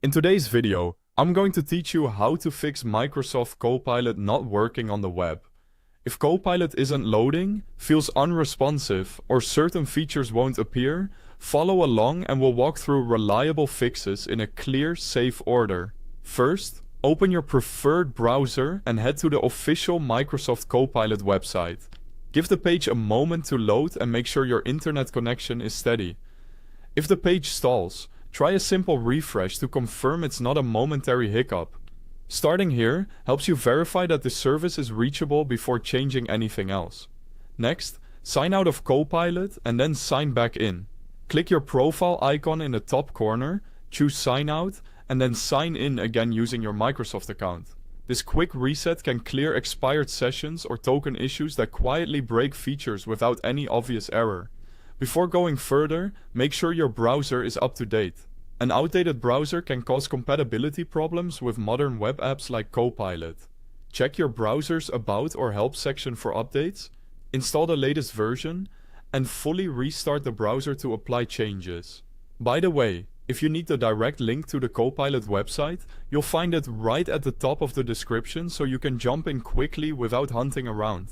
In today's video, I'm going to teach you how to fix Microsoft Copilot not working on the web. If Copilot isn't loading, feels unresponsive, or certain features won't appear, follow along and we'll walk through reliable fixes in a clear, safe order. First, open your preferred browser and head to the official Microsoft Copilot website. Give the page a moment to load and make sure your internet connection is steady. If the page stalls, try a simple refresh to confirm it's not a momentary hiccup. Starting here helps you verify that the service is reachable before changing anything else. Next, sign out of Copilot and then sign back in. Click your profile icon in the top corner, choose Sign Out, and then sign in again using your Microsoft account. This quick reset can clear expired sessions or token issues that quietly break features without any obvious error. Before going further, make sure your browser is up to date. An outdated browser can cause compatibility problems with modern web apps like Copilot. Check your browser's About or Help section for updates, install the latest version, and fully restart the browser to apply changes. By the way, if you need the direct link to the Copilot website, you'll find it right at the top of the description so you can jump in quickly without hunting around.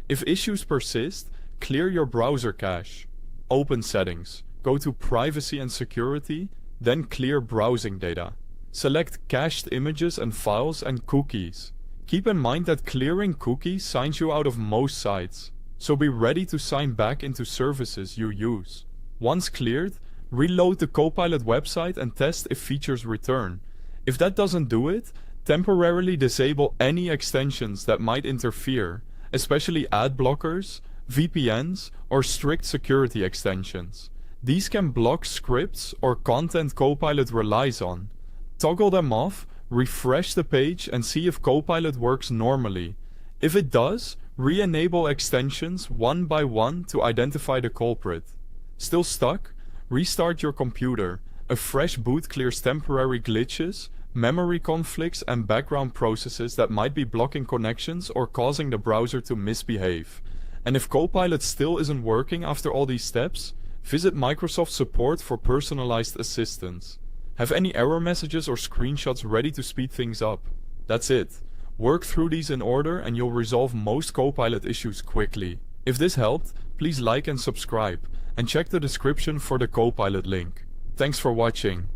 If issues persist, clear your browser cache. Open Settings, go to Privacy and Security, then clear browsing data. Select cached images and files and cookies. Keep in mind that clearing cookies signs you out of most sites, so be ready to sign back into services you use. Once cleared, reload the Copilot website and test if features return. If that doesn't do it, temporarily disable any extensions that might interfere, especially ad blockers, VPNs, or strict security extensions. These can block scripts or content Copilot relies on. Toggle them off, refresh the page, and see if Copilot works normally. If it does, re-enable extensions one by one to identify the culprit. Still stuck? Restart your computer. A fresh boot clears temporary glitches, memory conflicts, and background processes that might be blocking connections or causing the browser to misbehave. And if Copilot still isn't working after all these steps, visit Microsoft support for personalized assistance. Have any error messages or screenshots ready to speed things up. That's it. Work through these in order and you'll resolve most Copilot issues quickly. If this helped, please like and subscribe, and check the description for the Copilot link. Thanks for watching.